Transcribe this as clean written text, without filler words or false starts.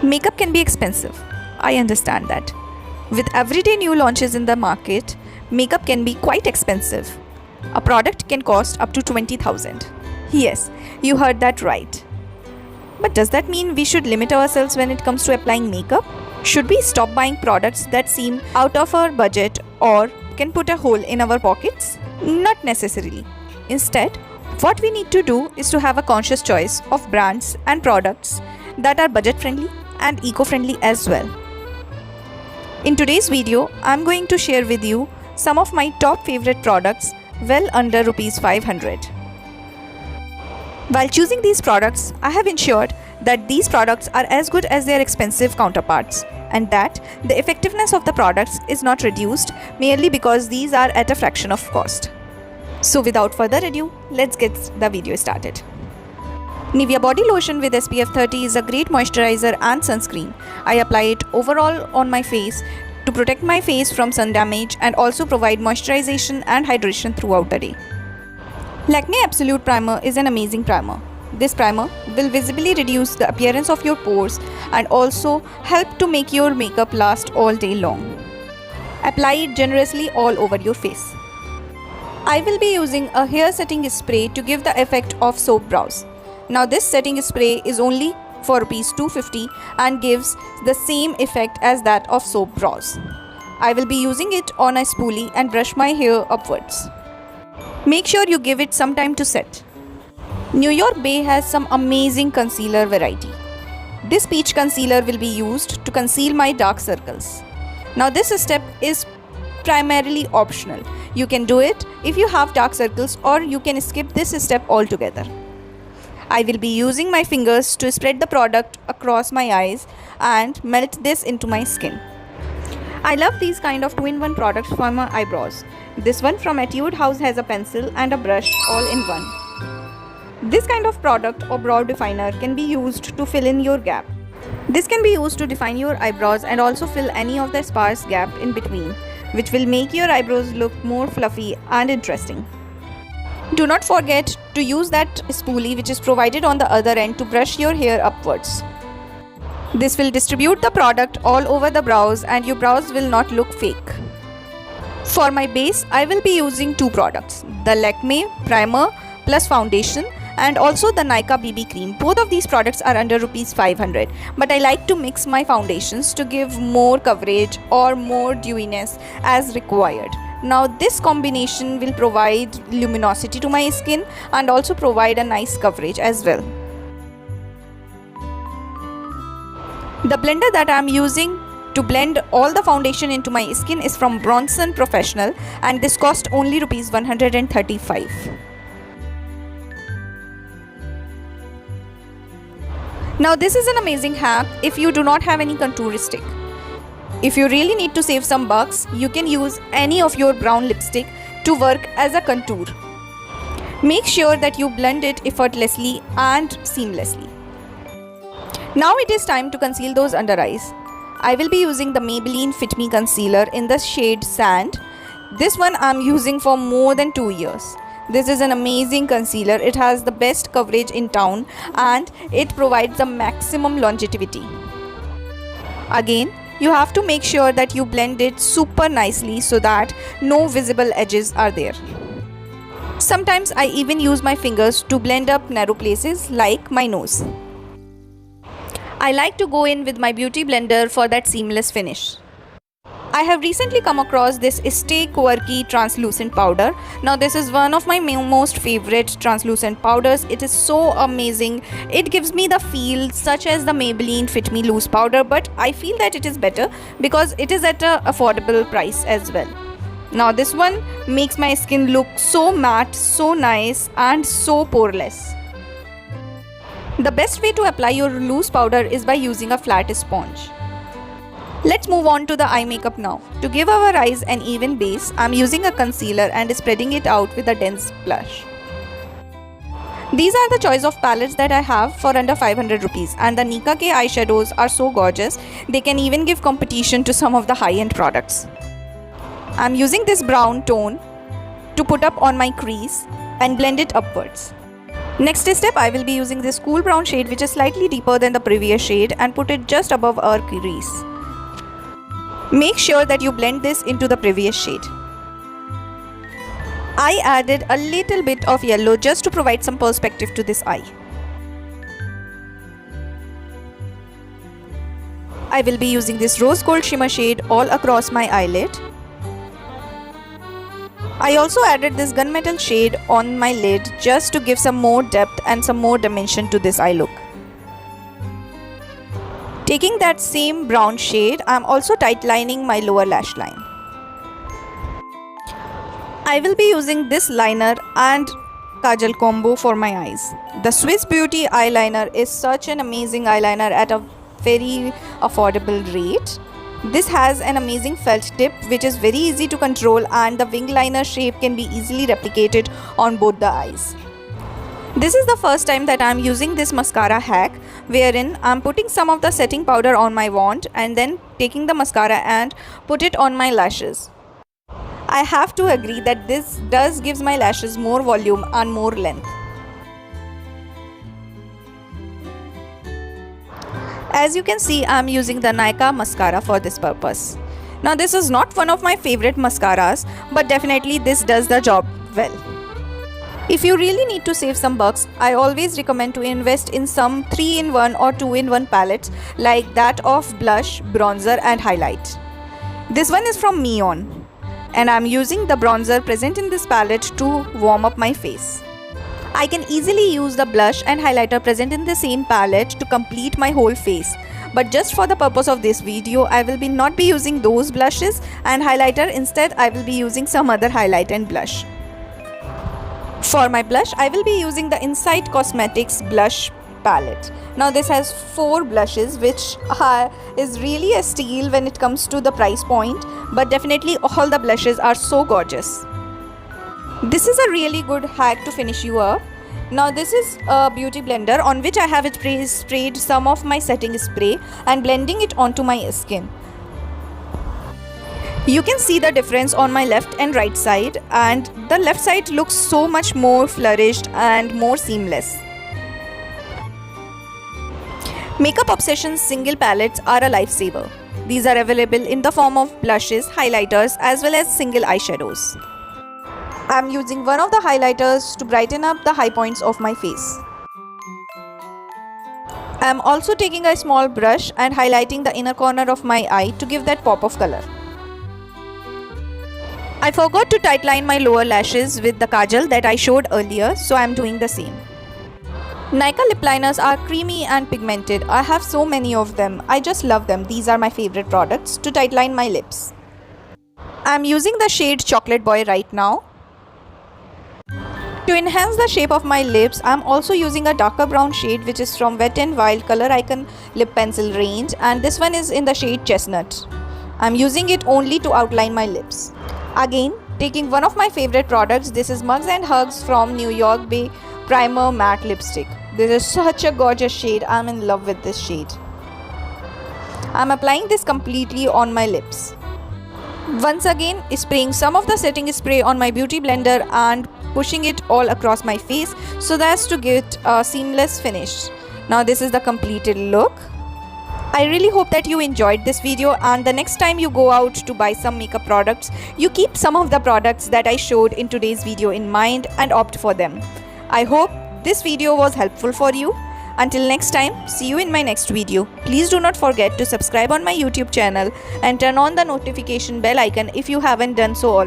Makeup can be expensive. I understand that. With everyday new launches in the market, makeup can be quite expensive. A product can cost up to 20,000. Yes, you heard that right. But does that mean we should limit ourselves when it comes to applying makeup? Should we stop buying products that seem out of our budget or can put a hole in our pockets? Not necessarily. Instead, what we need to do is to have a conscious choice of brands and products that are budget friendly and eco-friendly as well. In today's video, I'm going to share with you some of my top favorite products well under Rs 500. While choosing these products, I have ensured that these products are as good as their expensive counterparts and that the effectiveness of the products is not reduced merely because these are at a fraction of cost. So without further ado, let's get the video started. Nivea body lotion with SPF 30 is a great moisturizer and sunscreen. I apply it overall on my face to protect my face from sun damage and also provide moisturization and hydration throughout the day. Lacme Absolute Primer is an amazing primer. This primer will visibly reduce the appearance of your pores and also help to make your makeup last all day long. Apply it generously all over your face. I will be using a hair setting spray to give the effect of soap brows. Now this setting spray is only for Rs 250 and gives the same effect as that of soap brows. I will be using it on a spoolie and brush my hair upwards. Make sure you give it some time to set. New York Bay has some amazing concealer variety. This peach concealer will be used to conceal my dark circles. Now this step is primarily optional. You can do it if you have dark circles or you can skip this step altogether. I will be using my fingers to spread the product across my eyes and melt this into my skin. I love these kind of 2-in-1 products for my eyebrows. This one from Etude House has a pencil and a brush all in one. This kind of product or brow definer can be used to fill in your gap. This can be used to define your eyebrows and also fill any of the sparse gap in between, which will make your eyebrows look more fluffy and interesting. Do not forget to use that spoolie which is provided on the other end to brush your hair upwards. This will distribute the product all over the brows and your brows will not look fake. For my base, I will be using two products, the Lacme Primer plus Foundation and also the Nykaa BB Cream. Both of these products are under Rs 500, but I like to mix my foundations to give more coverage or more dewiness as required. Now this combination will provide luminosity to my skin and also provide a nice coverage as well. The blender that I am using to blend all the foundation into my skin is from Bronson Professional and this cost only Rs 135. Now this is an amazing hack if you do not have any contour stick. If you really need to save some bucks, you can use any of your brown lipstick to work as a contour. Make sure that you blend it effortlessly and seamlessly. Now it is time to conceal those under eyes. I will be using the Maybelline Fit Me Concealer in the shade Sand. This one I am using for more than 2 years. This is an amazing concealer. It has the best coverage in town and it provides the maximum longevity. Again, you have to make sure that you blend it super nicely so that no visible edges are there. Sometimes I even use my fingers to blend up narrow places like my nose. I like to go in with my beauty blender for that seamless finish. I have recently come across this Stay Quirky translucent powder. Now this is one of my most favorite translucent powders. It is so amazing. It gives me the feel such as the Maybelline Fit Me loose powder, but I feel that it is better because it is at an affordable price as well. Now this one makes my skin look so matte, so nice and so poreless. The best way to apply your loose powder is by using a flat sponge. Let's move on to the eye makeup now. To give our eyes an even base, I am using a concealer and spreading it out with a dense blush. These are the choice of palettes that I have for under 500 rupees and the Nykaa ke eyeshadows are so gorgeous, they can even give competition to some of the high-end products. I am using this brown tone to put up on my crease and blend it upwards. Next step, I will be using this cool brown shade which is slightly deeper than the previous shade and put it just above our crease. Make sure that you blend this into the previous shade. I added a little bit of yellow just to provide some perspective to this eye. I will be using this rose gold shimmer shade all across my eyelid. I also added this gunmetal shade on my lid just to give some more depth and some more dimension to this eye look. Taking that same brown shade, I am also tightlining my lower lash line. I will be using this liner and kajal combo for my eyes. The Swiss Beauty eyeliner is such an amazing eyeliner at a very affordable rate. This has an amazing felt tip which is very easy to control, and the wing liner shape can be easily replicated on both the eyes. This is the first time that I am using this mascara hack, wherein I am putting some of the setting powder on my wand and then taking the mascara and put it on my lashes. I have to agree that this does gives my lashes more volume and more length. As you can see, I am using the Nykaa mascara for this purpose. Now this is not one of my favorite mascaras, but definitely this does the job well. If you really need to save some bucks, I always recommend to invest in some 3-in-1 or 2-in-1 palettes like that of blush, bronzer and highlight. This one is from Mion, and I am using the bronzer present in this palette to warm up my face. I can easily use the blush and highlighter present in the same palette to complete my whole face. But just for the purpose of this video, I will not be using those blushes and highlighter. Instead, I will be using some other highlight and blush. For my blush, I will be using the Inside Cosmetics blush palette. Now this has 4 blushes, which is really a steal when it comes to the price point. But definitely all the blushes are so gorgeous. This is a really good hack to finish you up. Now this is a beauty blender on which I have sprayed some of my setting spray and blending it onto my skin. You can see the difference on my left and right side, and the left side looks so much more flourished and more seamless. Makeup Obsession's single palettes are a lifesaver. These are available in the form of blushes, highlighters as well as single eyeshadows. I am using one of the highlighters to brighten up the high points of my face. I am also taking a small brush and highlighting the inner corner of my eye to give that pop of color. I forgot to tightline my lower lashes with the kajal that I showed earlier, so I am doing the same. Nykaa lip liners are creamy and pigmented. I have so many of them. I just love them. These are my favorite products to tightline my lips. I am using the shade Chocolate Boy right now. To enhance the shape of my lips, I am also using a darker brown shade which is from Wet n Wild Color Icon Lip Pencil range, and this one is in the shade Chestnut. I am using it only to outline my lips. Again, taking one of my favorite products, this is Mugs and Hugs from New York Bay Primer Matte Lipstick. This is such a gorgeous shade. I am in love with this shade. I am applying this completely on my lips. Once again, spraying some of the setting spray on my beauty blender and pushing it all across my face so as to get a seamless finish. Now this is the completed look. I really hope that you enjoyed this video, and the next time you go out to buy some makeup products, you keep some of the products that I showed in today's video in mind and opt for them. I hope this video was helpful for you. Until next time, see you in my next video. Please do not forget to subscribe on my YouTube channel and turn on the notification bell icon if you haven't done so already.